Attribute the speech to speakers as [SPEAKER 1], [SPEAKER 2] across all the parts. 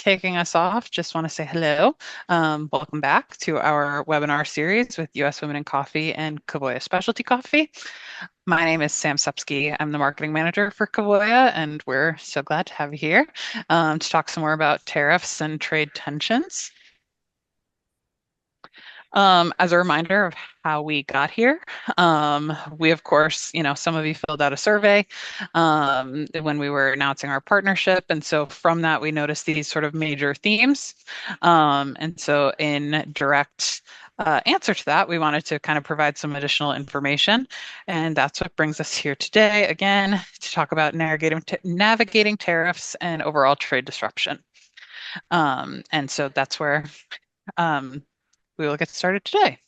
[SPEAKER 1] kicking us off, just want to say hello. Welcome back to our webinar series with US Women in Coffee and Covoya Specialty Coffee. My name is Sam Supsky. I'm the marketing manager for Covoya, and we're so glad to have you here to talk some more about tariffs and trade tensions. As a reminder of how we got here, we, of course, some of you filled out a survey when we were announcing our partnership. And so from that, we noticed these sort of major themes. And so in direct answer to that, we wanted to kind of provide some additional information. And that's what brings us here today, again, to talk about navigating tariffs and overall trade disruption. And so that's where we will get started today.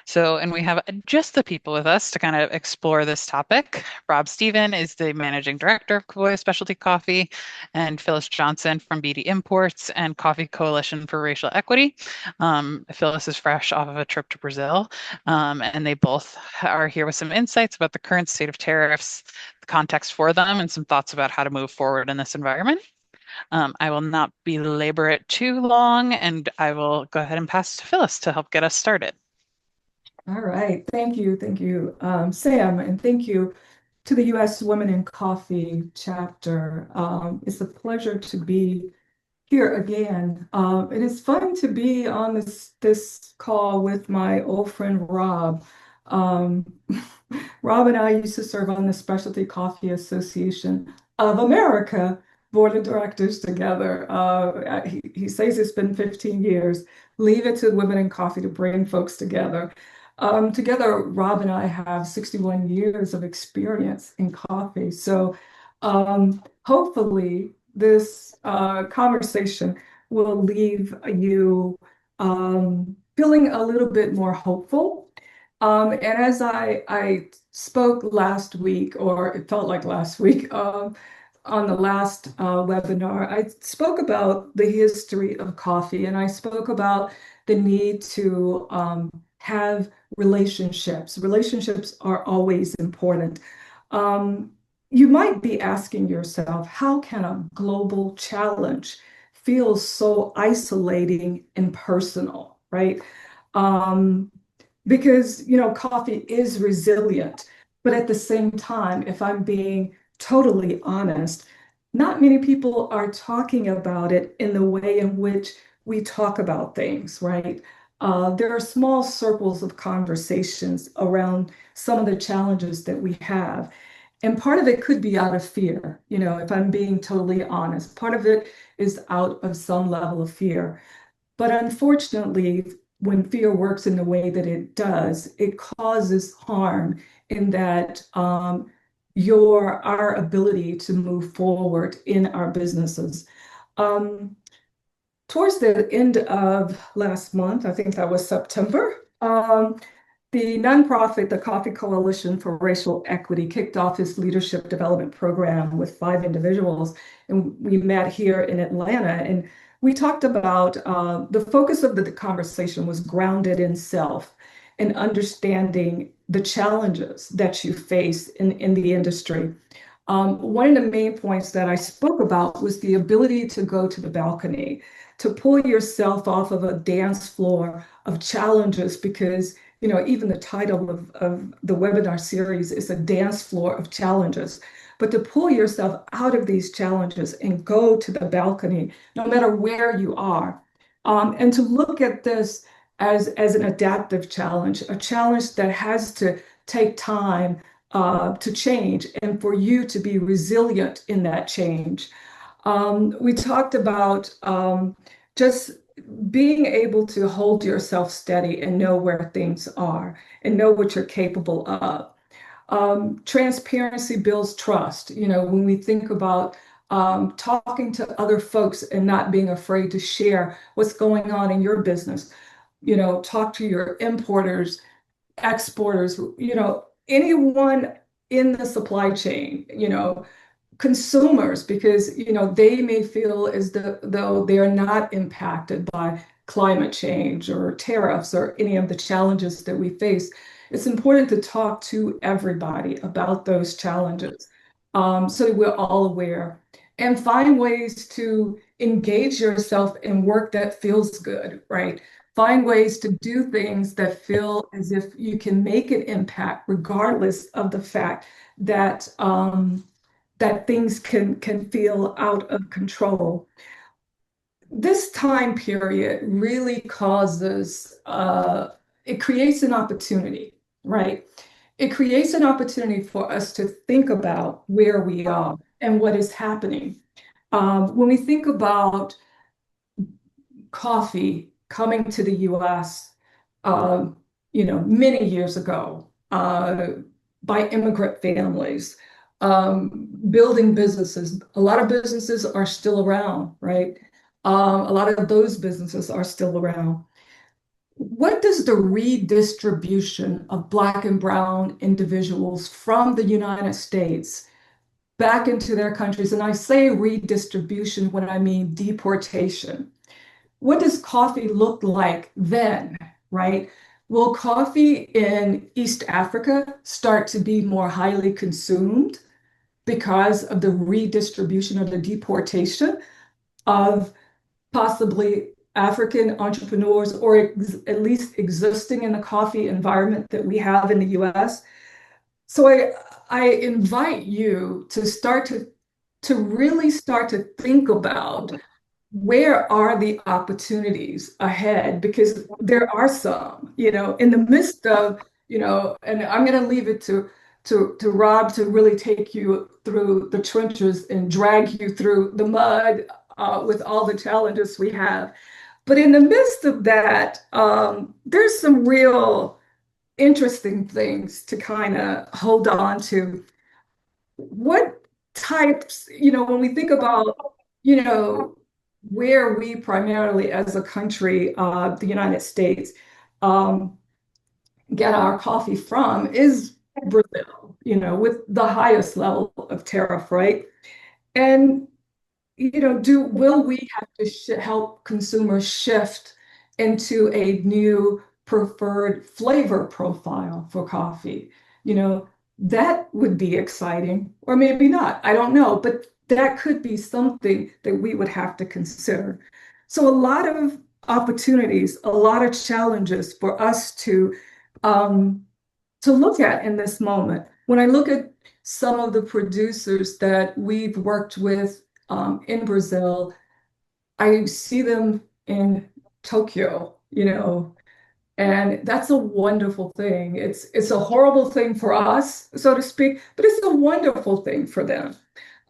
[SPEAKER 1] So, and we have just the people with us to kind of explore this topic. Rob Stephen is the managing director of Covoya Specialty Coffee, and Phyllis Johnson from BD Imports and Coffee Coalition for Racial Equity. Phyllis is fresh off of a trip to Brazil, and they both are here with some insights about the current state of tariffs, the context for them, and some thoughts about how to move forward in this environment. I will not belabor it too long, and I will go ahead and pass to Phyllis to help get us started.
[SPEAKER 2] All right. Thank you, Sam, and thank you to the U.S. Women in Coffee chapter. It's a pleasure to be here again. It is fun to be on this call with my old friend Rob. Um, Rob and I used to serve on the Specialty Coffee Association of America board of directors together. He says it's been 15 years. Leave it to Women in Coffee to bring folks together. Together, Rob and I have 61 years of experience in coffee. So hopefully this conversation will leave you feeling a little bit more hopeful. And as I spoke last week, or it felt like last week, on the last webinar, I spoke about the history of coffee, and I spoke about the need to have relationships. Relationships are always important. You might be asking yourself, how can a global challenge feel so isolating and personal, right? Um, because, coffee is resilient, but at the same time, if I'm being totally honest, not many people are talking about it in the way in which we talk about things, right? There are small circles of conversations around some of the challenges that we have. And part of it could be out of fear, if I'm being totally honest. Part of it is out of some level of fear. But unfortunately, when fear works in the way that it does, it causes harm in that our ability to move forward in our businesses. Um, Towards the end of last month, I think that was September, the nonprofit, the Coffee Coalition for Racial Equity, kicked off its leadership development program with 5 individuals. And we met here in Atlanta. And we talked about the focus of the conversation was grounded in self and understanding the challenges that you face in the industry. One of the main points that I spoke about was the ability to go to the balcony, to pull yourself off of a dance floor of challenges, because even the title of the webinar series is a dance floor of challenges. But to pull yourself out of these challenges and go to the balcony, no matter where you are, and to look at this as an adaptive challenge, a challenge that has to take time to change and for you to be resilient in that change. We talked about just being able to hold yourself steady and know where things are and know what you're capable of. Transparency builds trust. When we think about talking to other folks and not being afraid to share what's going on in your business, talk to your importers, exporters, anyone in the supply chain, consumers, because they may feel as though they are not impacted by climate change or tariffs or any of the challenges that we face. It's important to talk to everybody about those challenges, so that we're all aware. and find ways to engage yourself in work that feels good, right? Find ways to do things that feel as if you can make an impact, regardless of the fact that that things can feel out of control. This time period really causes, it creates an opportunity, right? It creates an opportunity for us to think about where we are and what is happening. When we think about coffee coming to the US, um, many years ago, by immigrant families, building businesses. A lot of businesses are still around, right? A lot of those businesses are still around. What does the redistribution of Black and Brown individuals from the United States back into their countries, and I say redistribution when I mean deportation, what does coffee look like then, right? Will coffee in East Africa start to be more highly consumed because of the redistribution or the deportation of possibly African entrepreneurs, or at least existing in the coffee environment that we have in the US? So I invite you to really start to think about where are the opportunities ahead, because there are some, in the midst of, and I'm going to leave it to Rob to really take you through the trenches and drag you through the mud with all the challenges we have. But in the midst of that, there's some real interesting things to kind of hold on to. What types, when we think about, you know, where we primarily as a country, the United States, um, get our coffee from is Brazil, with the highest level of tariff, right? And will we have to help consumers shift into a new preferred flavor profile for coffee? That would be exciting, or maybe not. I don't know, but that could be something that we would have to consider. So a lot of opportunities, a lot of challenges for us um, to look at in this moment. When I look at some of the producers that we've worked with in Brazil, I see them in Tokyo, and that's a wonderful thing. It's a horrible thing for us, so to speak, but it's a wonderful thing for them.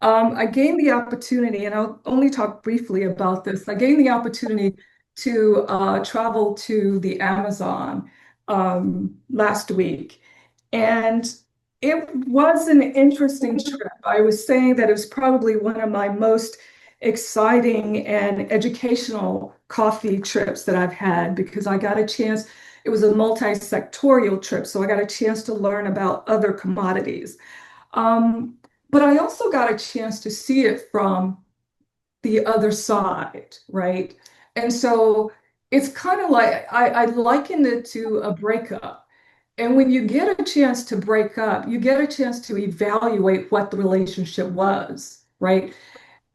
[SPEAKER 2] I gained the opportunity, and I'll only talk briefly about this. I gained the opportunity to travel to the Amazon last week, and it was an interesting trip. I was saying that it was probably one of my most exciting and educational coffee trips that I've had, because I got a chance. It was a multi-sectorial trip, so I got a chance to learn about other commodities. Um, but I also got a chance to see it from the other side, right? And so it's kind of like I liken it to a breakup. And when you get a chance to break up, you get a chance to evaluate what the relationship was, right?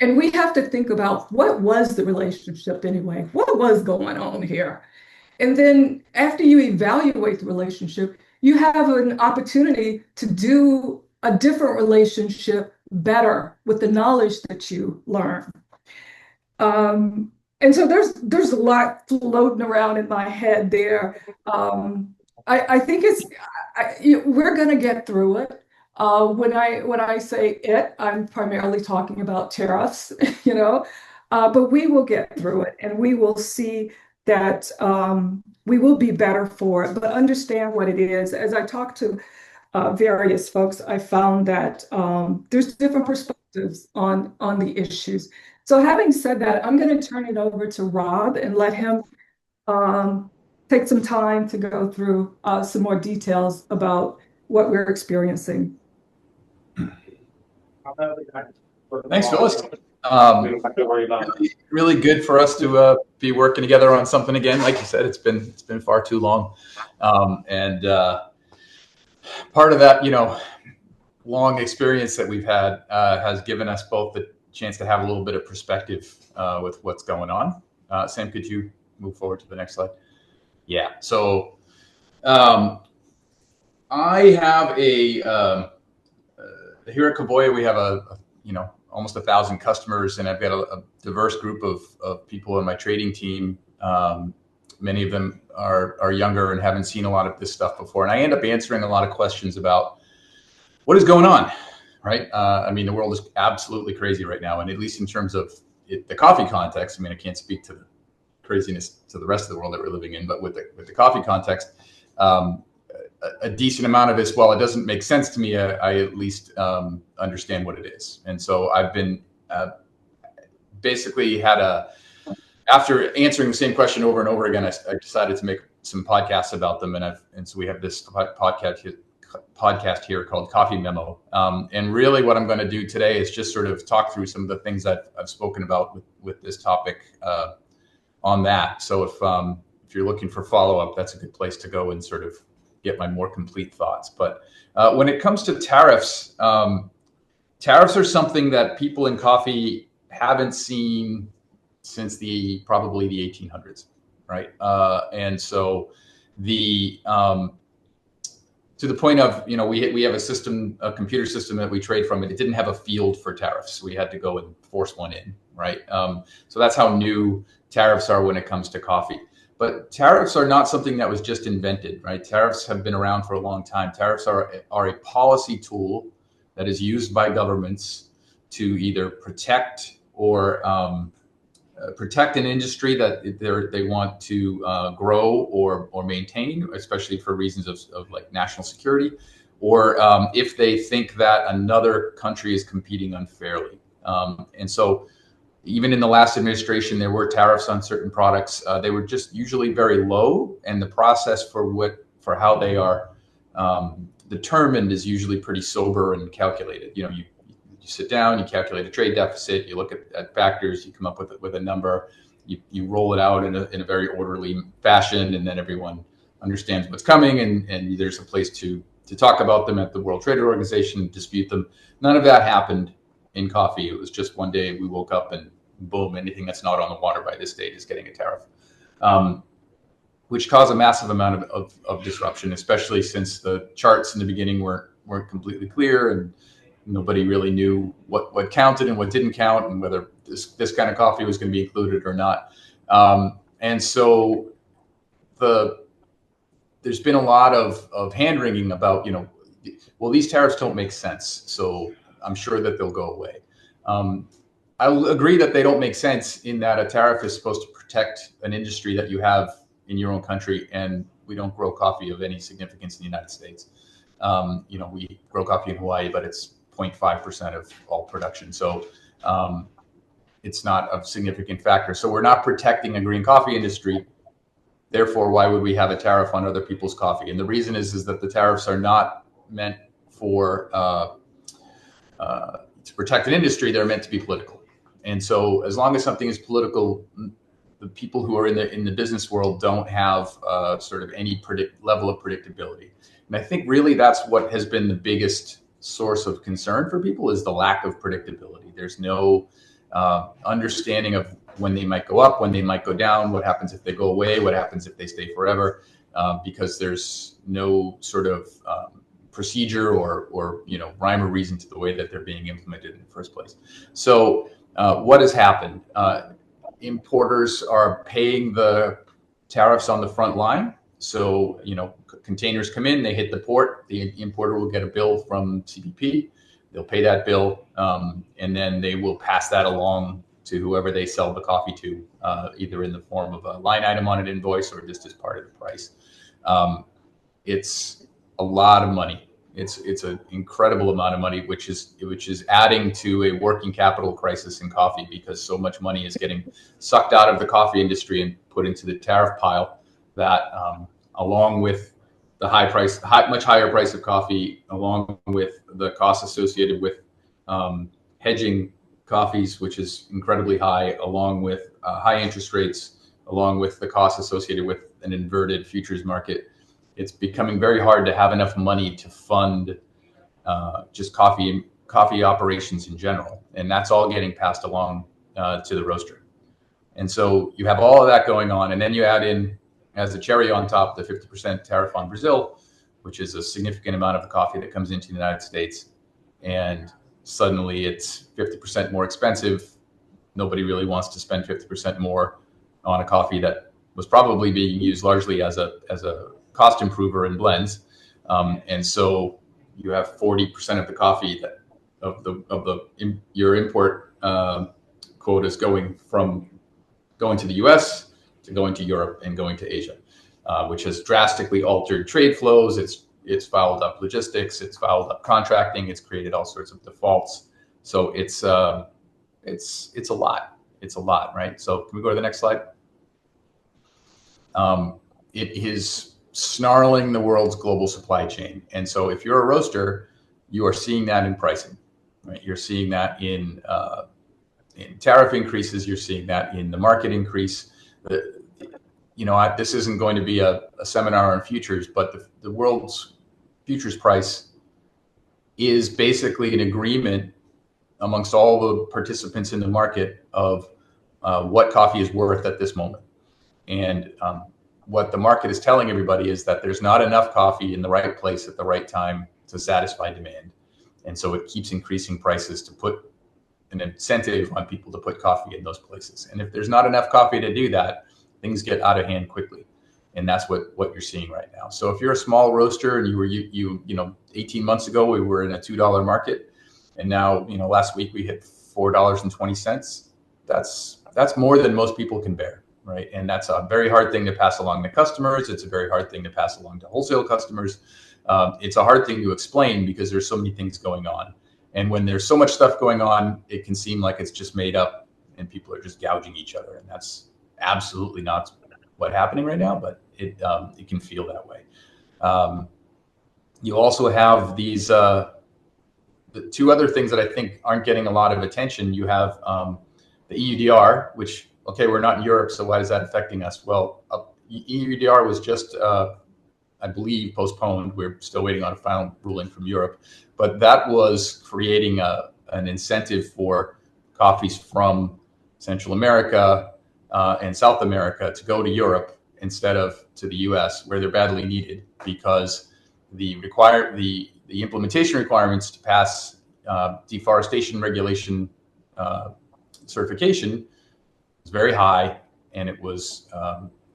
[SPEAKER 2] And we have to think about, what was the relationship anyway? What was going on here? And then after you evaluate the relationship, you have an opportunity to do a different relationship better with the knowledge that you learn. And so there's a lot floating around in my head there. I think we're going to get through it. When I say it, I'm primarily talking about tariffs, but we will get through it, and we will see that we will be better for it. But understand what it is. As I talk to various folks, I found that there's different perspectives on the issues. So having said that, I'm going to turn it over to Rob and let him um, take some time to go through some more details about what we're experiencing.
[SPEAKER 3] Thanks, Phyllis. Really good for us to be working together on something again. Like you said, it's been far too long, and part of that, long experience that we've had has given us both the chance to have a little bit of perspective with what's going on. Sam, could you move forward to the next slide? Yeah. So I have here at Covoya, we have almost 1,000 customers, and I've got a diverse group of people in my trading team. Many of them are younger and haven't seen a lot of this stuff before. And I end up answering a lot of questions about what is going on, right? I mean, the world is absolutely crazy right now. And at least in terms of the coffee context, I mean, I can't speak to the craziness to the rest of the world that we're living in, but with the coffee context, a decent amount of this, while it doesn't make sense to me, I at least understand what it is. And so I've been basically after answering the same question over and over again, I decided to make some podcasts about them. And so we have this podcast here called Coffee Memo. And really what I'm going to do today is just sort of talk through some of the things that I've spoken about with this topic on that. So if you're looking for follow-up, that's a good place to go and sort of get my more complete thoughts. But when it comes to tariffs, tariffs are something that people in coffee haven't seen since probably the 1800s, right? And so to the point of, we have a computer system that we trade from, and it didn't have a field for tariffs. We had to go and force one in, right? So that's how new tariffs are when it comes to coffee. But tariffs are not something that was just invented, right? Tariffs have been around for a long time. Tariffs are a policy tool that is used by governments to either protect or protect an industry that they want to grow or maintain, especially for reasons of like national security, or if they think that another country is competing unfairly. And so even in the last administration, there were tariffs on certain products. They were just usually very low, and the process for how they are determined is usually pretty sober and calculated. You sit down, you calculate a trade deficit, you look at factors, you come up with a number, you roll it out in a very orderly fashion, and then everyone understands what's coming, and there's a place to talk about them at the World Trade Organization, dispute them. None of that happened in coffee. It was just one day we woke up and boom, anything that's not on the water by this date is getting a tariff, which caused a massive amount of disruption, especially since the charts in the beginning weren't completely clear, and nobody really knew what counted and what didn't count, and whether this kind of coffee was going to be included or not. And so there's been a lot of hand-wringing about, well, these tariffs don't make sense, so I'm sure that they'll go away. I'll agree that they don't make sense in that a tariff is supposed to protect an industry that you have in your own country, and we don't grow coffee of any significance in the United States. We grow coffee in Hawaii, but it's 0.5% of all production. So it's not a significant factor. So we're not protecting a green coffee industry. Therefore, why would we have a tariff on other people's coffee? And the reason is that the tariffs are not meant for to protect an industry. They're meant to be political. And so as long as something is political, the people who are in the business world don't have sort of any level of predictability. And I think really that's what has been the biggest source of concern for people, is the lack of predictability. There's no understanding of when they might go up, when they might go down, what happens if they go away, what happens if they stay forever, because there's no sort of procedure or rhyme or reason to the way that they're being implemented in the first place. So what has happened? Importers are paying the tariffs on the front line. So, containers come in, they hit the port, the importer will get a bill from CBP, they'll pay that bill, and then they will pass that along to whoever they sell the coffee to, either in the form of a line item on an invoice or just as part of the price. It's a lot of money. It's an incredible amount of money, which is adding to a working capital crisis in coffee, because so much money is getting sucked out of the coffee industry and put into the tariff pile that, along with the much higher price of coffee, along with the costs associated with hedging coffees, which is incredibly high, along with high interest rates, along with the costs associated with an inverted futures market, it's becoming very hard to have enough money to fund just coffee coffee operations in general, and that's all getting passed along to the roaster. And so you have all of that going on, and then you add in, as a cherry on top, the 50% tariff on Brazil, which is a significant amount of the coffee that comes into the United States, and suddenly it's 50% more expensive. Nobody really wants to spend 50% more on a coffee that was probably being used largely as a cost improver in blends, and so you have 40% of the coffee that your import quotas going to the U.S. to going to Europe and going to Asia, which has drastically altered trade flows. It's fouled up logistics. It's fouled up contracting. It's created all sorts of defaults. So it's a lot. It's a lot, right? So can we go to the next slide? It is snarling the world's global supply chain. And so if you're a roaster, you are seeing that in pricing, right? You're seeing that in tariff increases. You're seeing that in the market increase. This isn't going to be a seminar on futures, but the world's futures price is basically an agreement amongst all the participants in the market of what coffee is worth at this moment. And what the market is telling everybody is that there's not enough coffee in the right place at the right time to satisfy demand. And so it keeps increasing prices to put an incentive on people to put coffee in those places. And if there's not enough coffee to do that, things get out of hand quickly. And that's what you're seeing right now. So if you're a small roaster and you were 18 months ago, we were in a $2 market. And now, last week we hit $4.20. That's more than most people can bear, right? And that's a very hard thing to pass along to customers. It's a very hard thing to pass along to wholesale customers. It's a hard thing to explain because there's so many things going on. And when there's so much stuff going on, it can seem like it's just made up and people are just gouging each other. And that's absolutely not what's happening right now, but it can feel that way. You also have these the two other things that I think aren't getting a lot of attention. You have the EUDR, which, okay, we're not in Europe, so why is that affecting us? Well, EUDR was just, I believe, postponed. We're still waiting on a final ruling from Europe, but that was creating an incentive for coffees from Central America and South America to go to Europe instead of to the US, where they're badly needed, because the implementation requirements to pass deforestation regulation certification was very high, and it was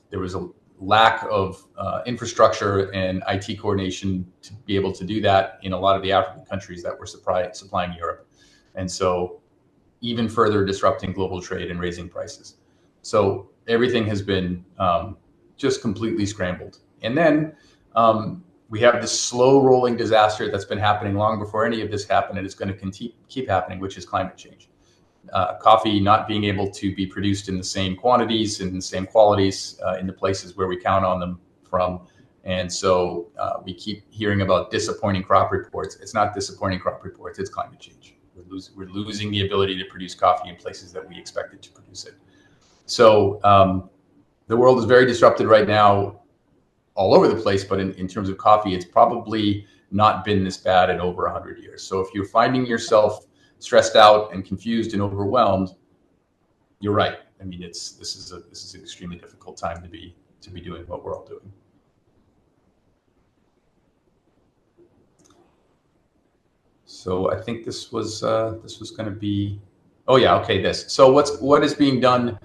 [SPEAKER 3] there was a lack of infrastructure and IT coordination to be able to do that in a lot of the African countries that were supplying Europe, and so even further disrupting global trade and raising prices. So everything has been just completely scrambled. And then we have this slow rolling disaster that's been happening long before any of this happened, and it's going to keep happening, which is climate change. Coffee not being able to be produced in the same quantities and the same qualities in the places where we count on them from. And so we keep hearing about disappointing crop reports. It's not disappointing crop reports, it's climate change. We're losing the ability to produce coffee in places that we expected to produce it. So the world is very disrupted right now all over the place, but in terms of coffee, it's probably not been this bad in over 100 years. So if you're finding yourself stressed out and confused and overwhelmed, you're right. I mean, this is an extremely difficult time to be doing what we're all doing. So I think this was going to be, oh yeah, okay, this. So what is being done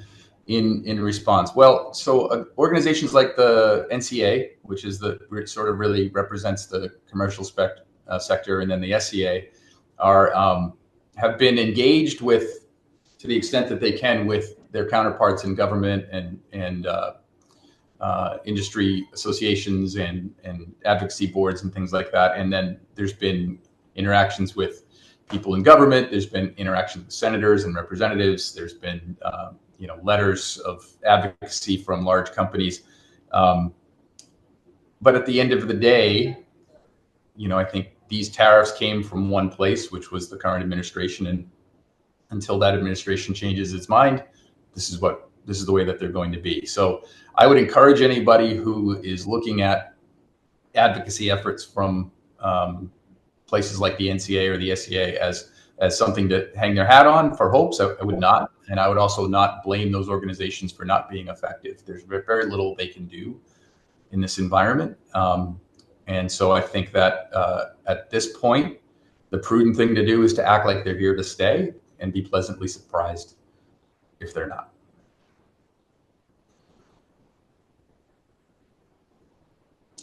[SPEAKER 3] in response? Well, so organizations like the NCA, which is sort of really represents the commercial sector, and then the SCA have been engaged with, to the extent that they can, with their counterparts in government and industry associations and advocacy boards and things like that. And then there's been interactions with people in government. There's been interactions with senators and representatives. There's been letters of advocacy from large companies. But at the end of the day, I think these tariffs came from one place, which was the current administration. And until that administration changes its mind, this is the way that they're going to be. So I would encourage anybody who is looking at advocacy efforts from places like the NCA or the SCA as something to hang their hat on for hopes. I would not, and I would also not blame those organizations for not being effective. There's very little they can do in this environment, and so I think that at this point, the prudent thing to do is to act like they're here to stay and be pleasantly surprised if they're not.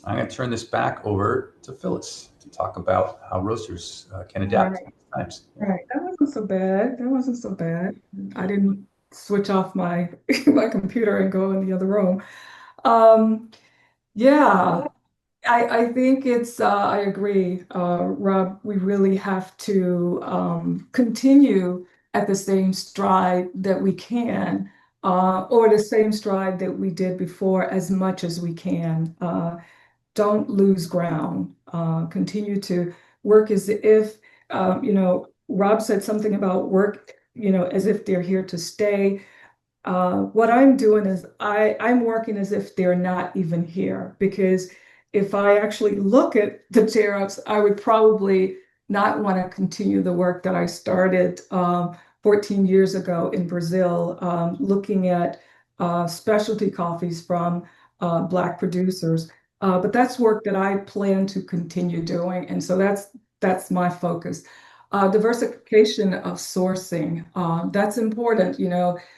[SPEAKER 3] I'm going to turn this back over to Phyllis to talk about how roasters can adapt
[SPEAKER 2] Right.
[SPEAKER 3] times.
[SPEAKER 2] Right. That wasn't so bad. That wasn't so bad. I didn't switch off my my computer and go in the other room. Um, yeah, I think I agree, Rob, we really have to continue at the same stride that we can, or the same stride that we did before as much as we can. Don't lose ground. Continue to work as if, Rob said something about work, as if they're here to stay. What I'm doing is I'm working as if they're not even here, because if I actually look at the tariffs, I would probably not want to continue the work that I started 14 years ago in Brazil, looking at specialty coffees from Black producers. But that's work that I plan to continue doing, and so that's my focus. Diversification of sourcing, that's important.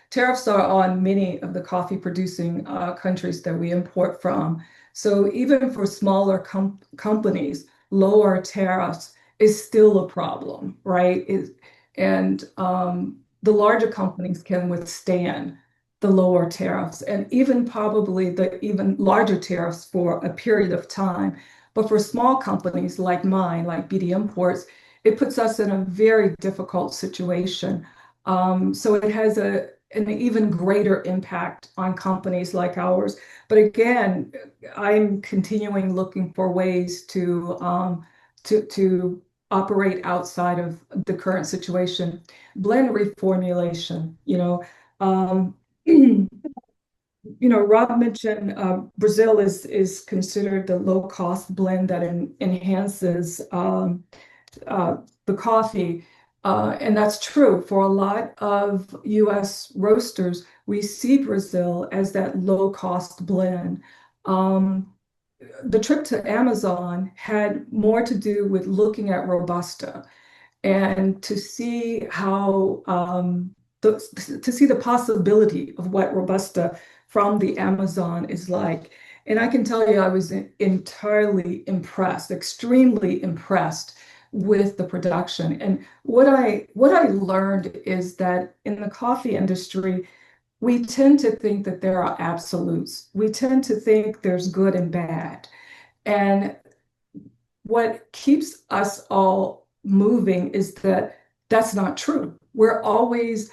[SPEAKER 2] Tariffs are on many of the coffee producing countries that we import from. So even for smaller companies, lower tariffs is still a problem, right? And the larger companies can withstand the lower tariffs and even probably the even larger tariffs for a period of time. But for small companies like mine, like BD Imports, it puts us in a very difficult situation. So it has an even greater impact on companies like ours. But again, I'm continuing looking for ways to operate outside of the current situation. Blend reformulation, um, Rob mentioned Brazil is considered the low cost blend that enhances the coffee. And that's true for a lot of US roasters. We see Brazil as that low cost blend. Um, the trip to Amazon had more to do with looking at Robusta and to see how to see the possibility of what Robusta from the Amazon is like. And I can tell you, I was entirely impressed, extremely impressed with the production. And what I learned is that in the coffee industry, we tend to think that there are absolutes. We tend to think there's good and bad. And what keeps us all moving is that that's not true. We're always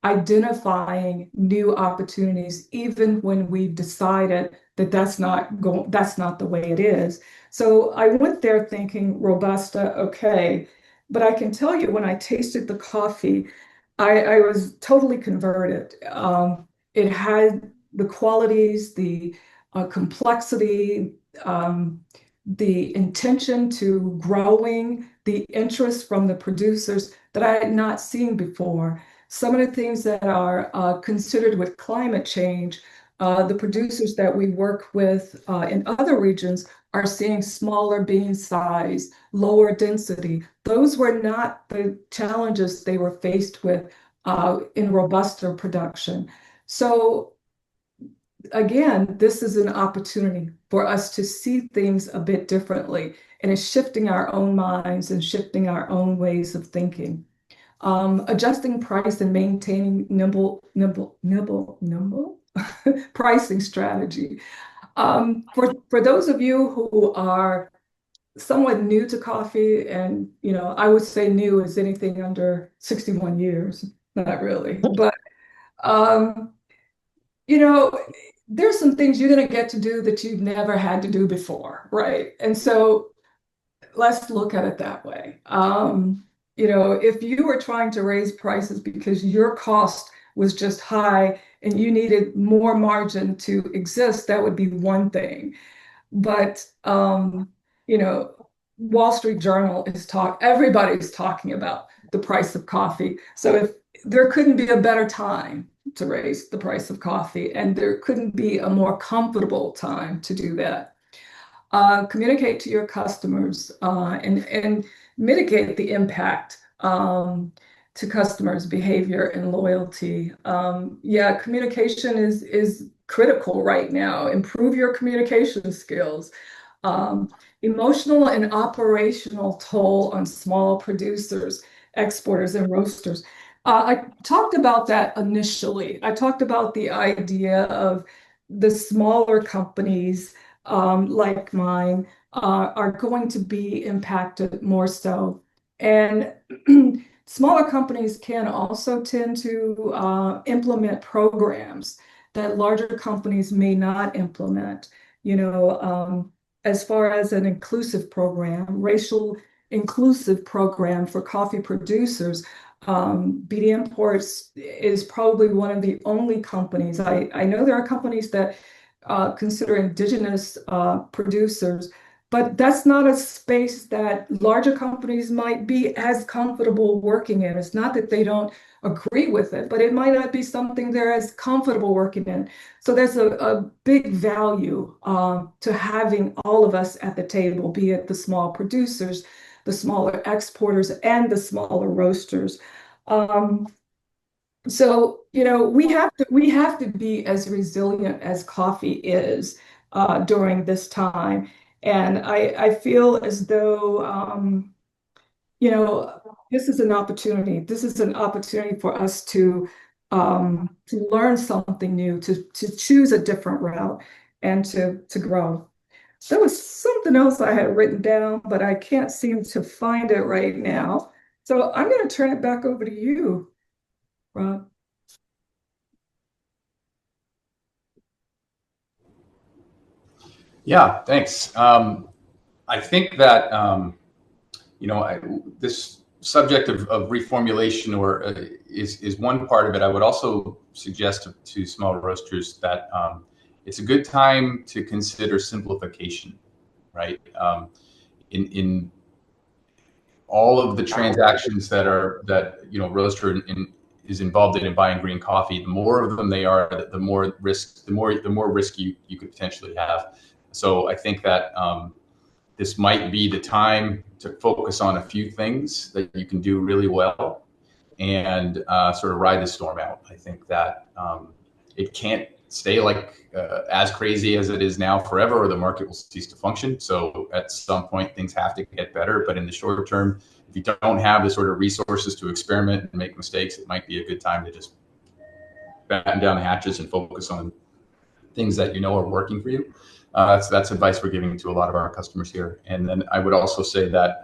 [SPEAKER 2] identifying new opportunities, even when we've decided that that's not the way it is. So I went there thinking Robusta, okay, but I can tell you when I tasted the coffee, I was totally converted. It had the qualities, the complexity, the intention to growing, the interest from the producers that I had not seen before. Some of the things that are considered with climate change, the producers that we work with in other regions are seeing smaller bean size, lower density. Those were not the challenges they were faced with in Robusta production. So again, this is an opportunity for us to see things a bit differently, and it's shifting our own minds and shifting our own ways of thinking. Adjusting price and maintaining nimble pricing strategy. For those of you who are somewhat new to coffee, and I would say new is anything under 61 years, not really, but um, you know, there's some things you're going to get to do that you've never had to do before, right? And so let's look at it that way. If you were trying to raise prices because your cost was just high and you needed more margin to exist, that would be one thing. But you know, Wall Street Journal everybody's talking about the price of coffee. So if there couldn't be a better time to raise the price of coffee, and there couldn't be a more comfortable time to do that. Communicate to your customers and mitigate the impact to customers' behavior and loyalty. Yeah, communication is critical right now. Improve your communication skills. Um, Emotional and operational toll on small producers, exporters, and roasters. I talked about that initially. I talked about the idea of the smaller companies like mine are going to be impacted more so. And smaller companies can also tend to implement programs that larger companies may not implement. You know, as far as an inclusive program, racial inclusive program for coffee producers, BD Imports is probably one of the only companies. I know there are companies that consider indigenous producers, but that's not a space that larger companies might be as comfortable working in. It's not that they don't agree with it, but it might not be something they're as comfortable working in. So there's a big value to having all of us at the table, be it the small producers, the smaller exporters, and the smaller roasters. Um, so, we have to be as resilient as coffee is during this time. And I feel as though, you know, this is an opportunity. This is an opportunity for us to learn something new, to choose a different route, and to grow. There was something else I had written down, but I can't seem to find it right now. So I'm going to turn it back over to you, Rob.
[SPEAKER 3] Yeah, thanks. I think that this subject of reformulation is one part of it. I would also suggest to small roasters that it's a good time to consider simplification, right? In all of the transactions roaster is involved in buying green coffee, the more of them they are, the more risk you could potentially have. So I think that this might be the time to focus on a few things that you can do really well and sort of ride the storm out. I think that it can't stay like as crazy as it is now forever, or the market will cease to function. So at some point, things have to get better. But in the short term, if you don't have the sort of resources to experiment and make mistakes, it might be a good time to just batten down the hatches and focus on things that you know are working for you. That's advice we're giving to a lot of our customers here. And then I would also say that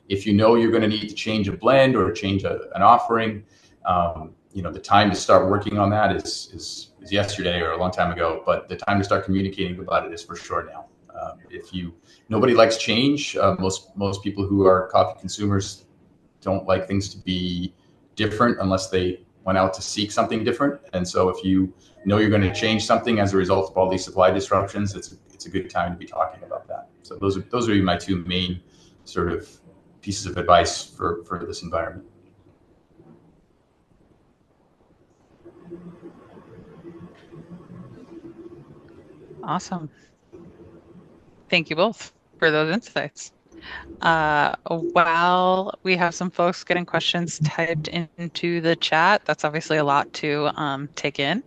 [SPEAKER 3] if you know you're going to need to change a blend or change an offering, the time to start working on that is yesterday or a long time ago. But the time to start communicating about it is for sure now. Nobody likes change. Most people who are coffee consumers don't like things to be different unless they went out to seek something different. And so if you know you're going to change something as a result of all these supply disruptions, it's a good time to be talking about that. So those are my two main sort of pieces of advice for this environment.
[SPEAKER 1] Awesome. Thank you both for those insights. While we have some folks getting questions typed into the chat, that's obviously a lot to take in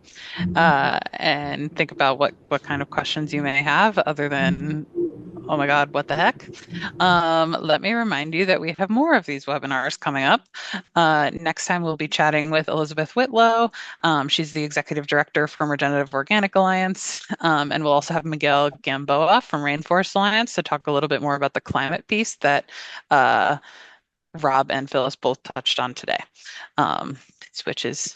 [SPEAKER 1] and think about what kind of questions you may have other than, oh my God, what the heck? Let me remind you that we have more of these webinars coming up. Next time we'll be chatting with Elizabeth Whitlow. She's the Executive Director from Regenerative Organic Alliance. And we'll also have Miguel Gamboa from Rainforest Alliance to talk a little bit more about the climate piece that Rob and Phyllis both touched on today, which is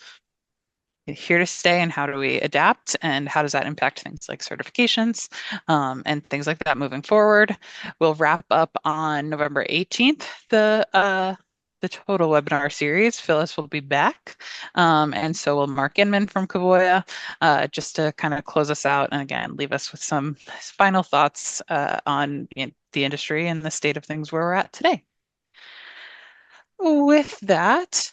[SPEAKER 1] here to stay and how do we adapt and how does that impact things like certifications and things like that moving forward. We'll wrap up on November 18th, the total webinar series. Phyllis will be back. And so will Mark Inman from Covoya, just to kind of close us out and again, leave us with some final thoughts on the industry and the state of things where we're at today. With that,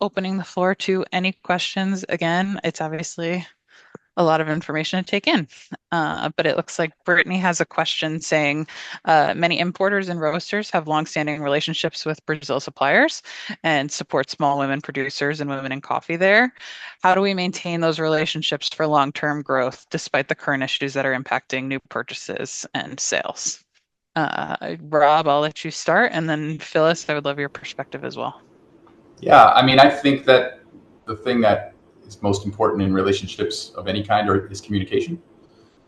[SPEAKER 1] opening the floor to any questions. Again, it's obviously a lot of information to take in. But it looks like Brittany has a question saying, many importers and roasters have longstanding relationships with Brazil suppliers and support small women producers and women in coffee there. How do we maintain those relationships for long-term growth despite the current issues that are impacting new purchases and sales? Rob, I'll let you start, and then Phyllis, I would love your perspective as well.
[SPEAKER 3] Yeah, I mean, I think that the thing that is most important in relationships of any kind is communication,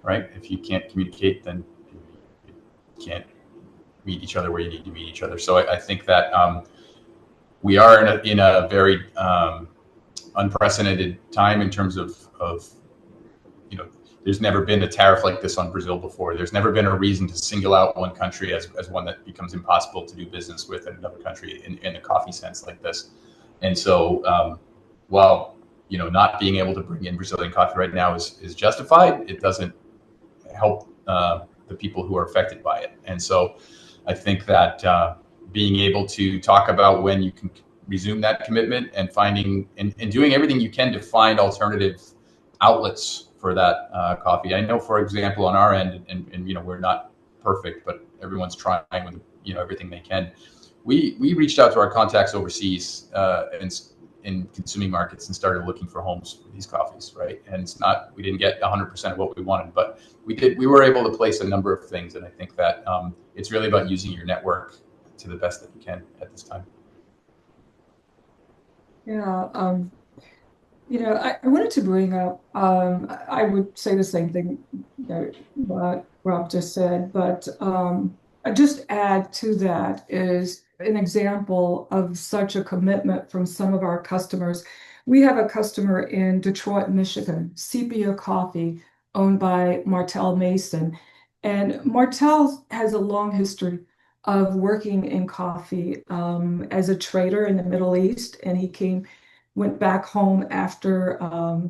[SPEAKER 3] right? If you can't communicate, then you can't meet each other where you need to meet each other. So I think that we are in a very unprecedented time in terms of there's never been a tariff like this on Brazil before. There's never been a reason to single out one country as one that becomes impossible to do business with in another country in the coffee sense like this. And so while not being able to bring in Brazilian coffee right now is justified, it doesn't help the people who are affected by it. And so I think that being able to talk about when you can resume that commitment and finding and doing everything you can to find alternative outlets for that coffee. I know, for example, on our end, and we're not perfect, but everyone's trying with everything they can. We reached out to our contacts overseas in consuming markets and started looking for homes for these coffees, right? And we didn't get 100% of what we wanted, but we were able to place a number of things, and I think that it's really about using your network to the best that you can at this time.
[SPEAKER 2] Yeah. I wanted to bring up, I would say the same thing that what Rob just said, but I just add to that is an example of such a commitment from some of our customers. We have a customer in Detroit, Michigan, Sepia Coffee, owned by Martell Mason. And Martell has a long history of working in coffee as a trader in the Middle East, and went back home after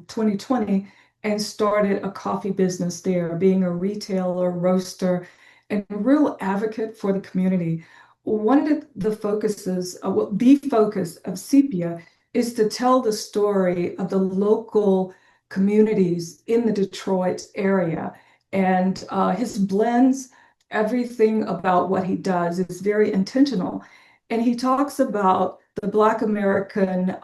[SPEAKER 2] 2020 and started a coffee business there, being a retailer, roaster, and a real advocate for the community. One of the focuses, the focus of Sepia is to tell the story of the local communities in the Detroit area. And his blends, everything about what he does is very intentional. And he talks about the Black American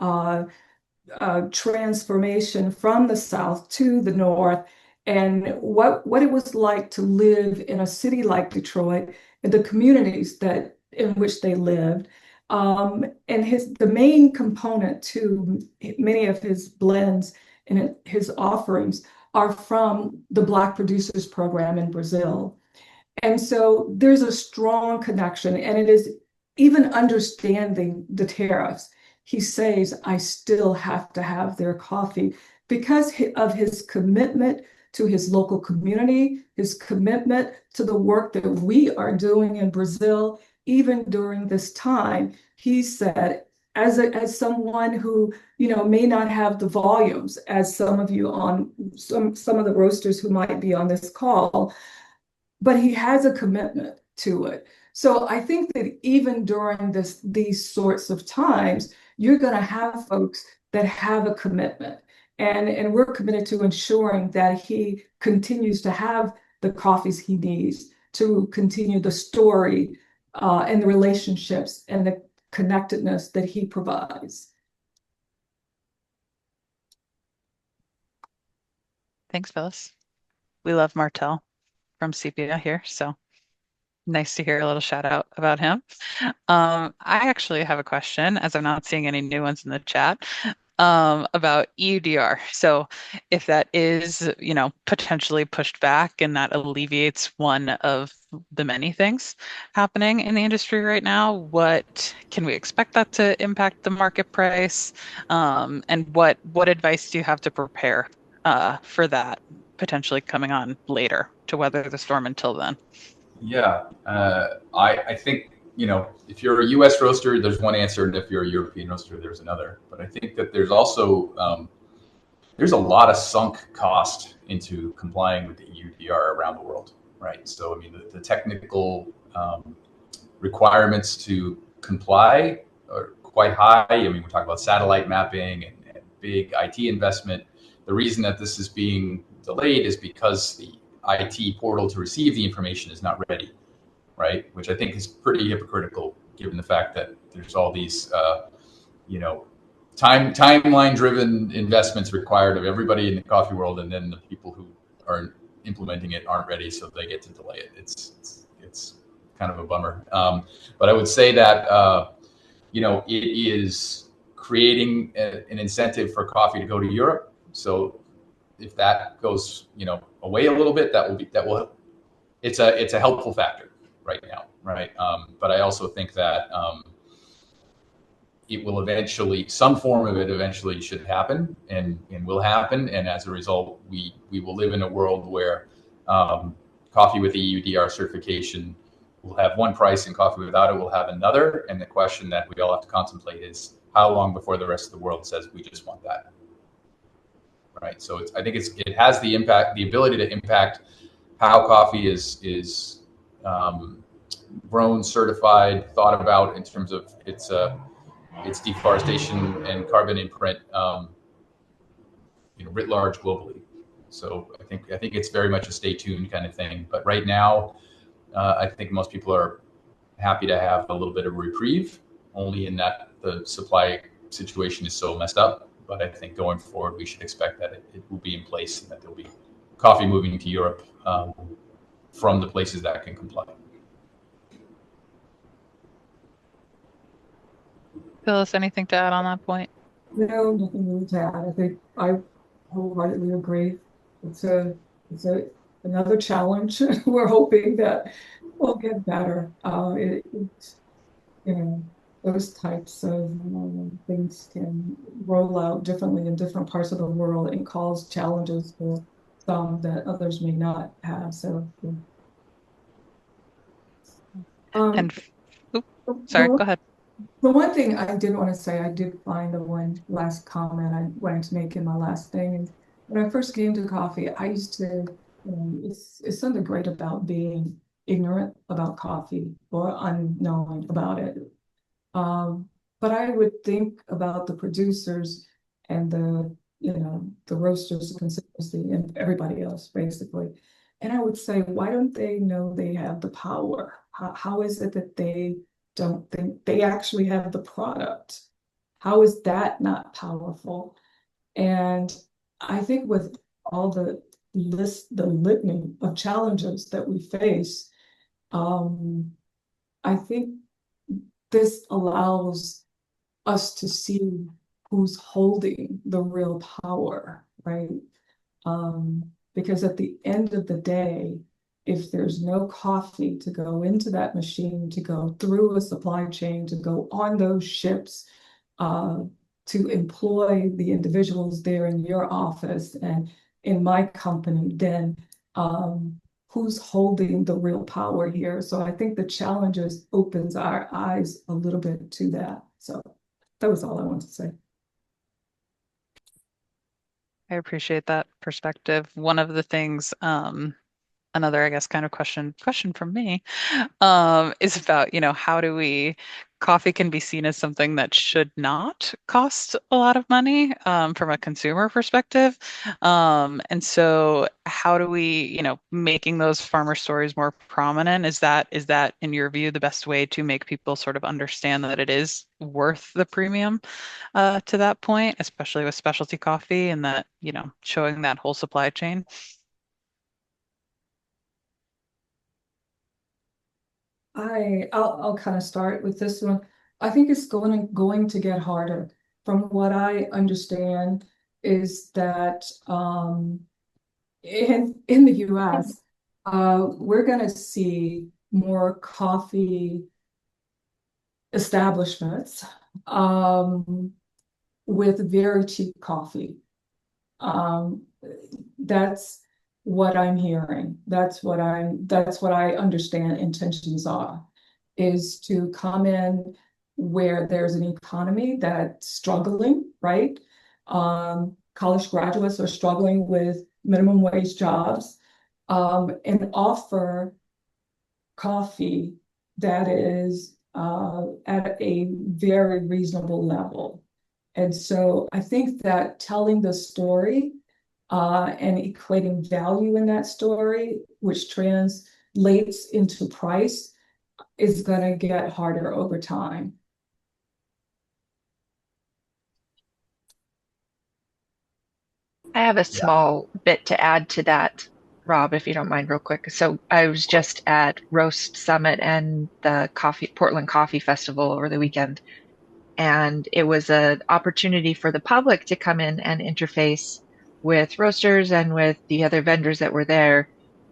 [SPEAKER 2] transformation from the South to the North, and what it was like to live in a city like Detroit and the communities in which they lived. And the main component to many of his blends and his offerings are from the Black Producers Program in Brazil. And so there's a strong connection, and it is even understanding the tariffs. He says, I still have to have their coffee because of his commitment to his local community, his commitment to the work that we are doing in Brazil, even during this time. He said, as someone who may not have the volumes as some of you on some of the roasters who might be on this call, but he has a commitment to it. So I think that even during these sorts of times, you're going to have folks that have a commitment. And we're committed to ensuring that he continues to have the coffees he needs to continue the story and the relationships and the connectedness that he provides.
[SPEAKER 1] Thanks, Phyllis. We love Martell from Sepia here, so nice to hear a little shout out about him. I actually have a question, as I'm not seeing any new ones in the chat, about EUDR. So if that is, potentially pushed back and that alleviates one of the many things happening in the industry right now, what can we expect that to impact the market price? And what advice do you have to prepare for that potentially coming on later to weather the storm until then?
[SPEAKER 3] Yeah, I think, if you're a US roaster, there's one answer, and if you're a European roaster, there's another. But I think that there's also, there's a lot of sunk cost into complying with the EUDR around the world, right? So, I mean, the technical requirements to comply are quite high. I mean, we're talking about satellite mapping and big IT investment. The reason that this is being delayed is because the IT portal to receive the information is not ready, right? Which I think is pretty hypocritical, given the fact that there's all these, timeline-driven investments required of everybody in the coffee world, and then the people who are implementing it aren't ready, so they get to delay it. It's kind of a bummer. But I would say that it is creating an incentive for coffee to go to Europe. So if that goes away a little bit, it's a helpful factor right now, right? But I also think that it will eventually, some form of it eventually should happen and will happen. And as a result, we will live in a world where coffee with EUDR certification will have one price and coffee without it will have another. And the question that we all have to contemplate is how long before the rest of the world says we just want that, right? So I think it has the ability to impact how coffee is grown, certified, thought about in terms of its deforestation and carbon imprint, writ large globally. So I think it's very much a stay tuned kind of thing. But right now, I think most people are happy to have a little bit of reprieve, only in that the supply situation is so messed up. But I think going forward, we should expect that it will be in place and that there'll be coffee moving to Europe from the places that can comply.
[SPEAKER 1] Phyllis, anything to add on that point?
[SPEAKER 2] No, nothing really to add. I think I wholeheartedly agree. It's another challenge. We're hoping that we'll get better. Those types of things can roll out differently in different parts of the world and cause challenges for some that others may not have. So,
[SPEAKER 1] And sorry, go ahead.
[SPEAKER 2] the one thing I did want to say, I did find the one last comment I wanted to make in my last thing. And when I first came to coffee, I used to, it's something great about being ignorant about coffee or unknowing about it. But I would think about the producers and the roasters, the consistency, and everybody else, basically. And I would say, why don't they know they have the power? How is it that they don't think they actually have the product? How is that not powerful? And I think with all the litany of challenges that we face, I think this allows us to see who's holding the real power, right? Because at the end of the day, if there's no coffee to go into that machine, to go through a supply chain, to go on those ships, to employ the individuals there in your office and in my company, then who's holding the real power here? So I think the challenges opens our eyes a little bit to that. So that was all I wanted to say.
[SPEAKER 1] I appreciate that perspective. One of the things, another, I guess, kind of question from me, is about, how do coffee can be seen as something that should not cost a lot of money, from a consumer perspective. And so how do we, making those farmer stories more prominent, is that, in your view, the best way to make people sort of understand that it is worth the premium, to that point, especially with specialty coffee and that, showing that whole supply chain?
[SPEAKER 2] I'll kind of start with this one. I think it's going to get harder. From what I understand is that in the US, we're going to see more coffee establishments with very cheap coffee. That's what I'm hearing. That's what I understand intentions are, is to come in where there's an economy that's struggling, right? College graduates are struggling with minimum wage jobs. and offer coffee that is at a very reasonable level. And so I think that telling the story and equating value in that story, which translates into price, is going to get harder over time.
[SPEAKER 4] I have a
[SPEAKER 3] Yeah.
[SPEAKER 4] small bit to add to that, Rob, if you don't mind, real quick. So I was just at Roast Summit and the Portland Coffee Festival over the weekend, and it was an opportunity for the public to come in and interface with roasters and with the other vendors that were there.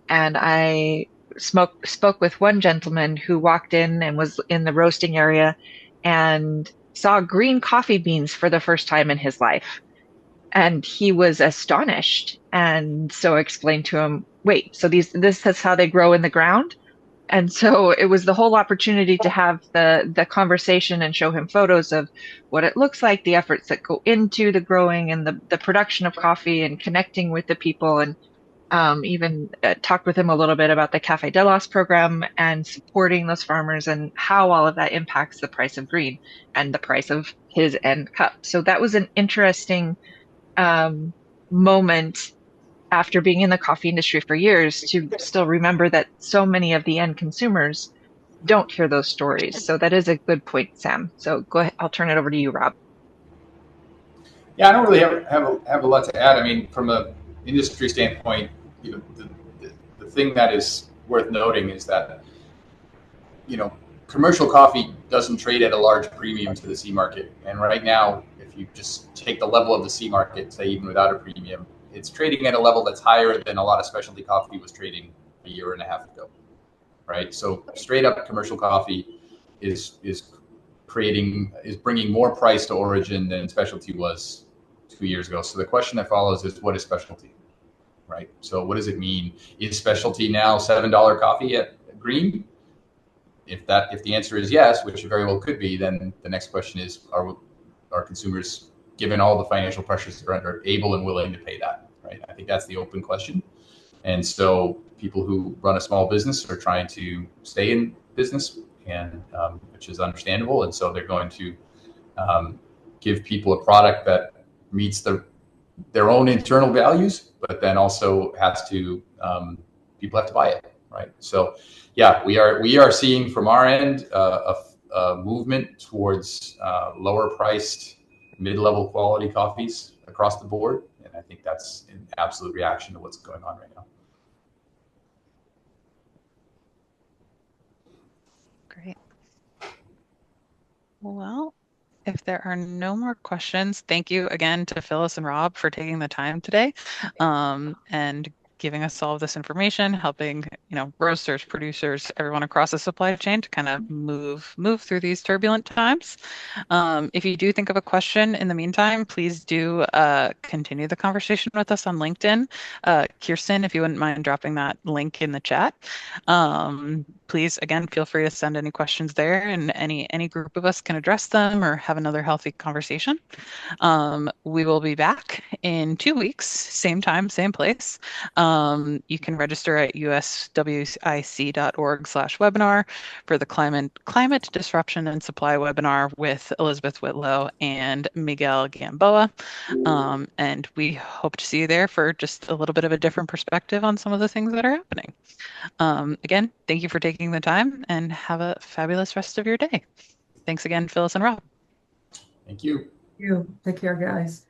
[SPEAKER 4] And I spoke with one gentleman who walked in and was in the roasting area and saw green coffee beans for the first time in his life. And he was astonished. And so I explained to him, wait, so this is how they grow in the ground? And so it was the whole opportunity to have the conversation and show him photos of what it looks like, the efforts that go into the growing and the production of coffee and connecting with the people, and even talked with him a little bit about the Cafe de los program and supporting those farmers and how all of that impacts the price of green and the price of his end cup. So that was an interesting moment after being in the coffee industry for years to still remember that so many of the end consumers don't hear those stories. So that is a good point, Sam. So go ahead. I'll turn it over to you, Rob.
[SPEAKER 3] Yeah, I don't really have a lot to add. I mean, from a industry standpoint, you know, the thing that is worth noting is that, you know, commercial coffee doesn't trade at a large premium to the C market. And right now, if you just take the level of the C market, say even without a premium, it's trading at a level that's higher than a lot of specialty coffee was trading a year and a half ago, right? So straight up commercial coffee is bringing more price to origin than specialty was 2 years ago. So the question that follows is, what is specialty, right? So what does it mean? Is specialty now $7 coffee at green? If the answer is yes, which it very well could be, then the next question is, are consumers, given all the financial pressures they're under, able and willing to pay that, right? I think that's the open question. And so people who run a small business are trying to stay in business, and which is understandable. And so they're going to give people a product that meets their own internal values, but then also has to people have to buy it, right? So yeah, we are seeing from our end a movement towards lower priced, mid-level quality coffees across the board, and I think that's an absolute reaction to what's going on right now.
[SPEAKER 1] Great. Well, if there are no more questions, thank you again to Phyllis and Rob for taking the time today, and giving us all of this information, helping, roasters, producers, everyone across the supply chain to kind of move through these turbulent times. If you do think of a question in the meantime, please do continue the conversation with us on LinkedIn. Kirsten, if you wouldn't mind dropping that link in the chat. Please, again, feel free to send any questions there, and any group of us can address them or have another healthy conversation. We will be back in 2 weeks, same time, same place. You can register at uswic.org/webinar for the climate disruption and supply webinar with Elizabeth Whitlow and Miguel Gamboa. And we hope to see you there for just a little bit of a different perspective on some of the things that are happening. Again, thank you for taking the time, and have a fabulous rest of your day. Thanks again, Phyllis and Rob.
[SPEAKER 3] Thank you.
[SPEAKER 2] You take care, guys.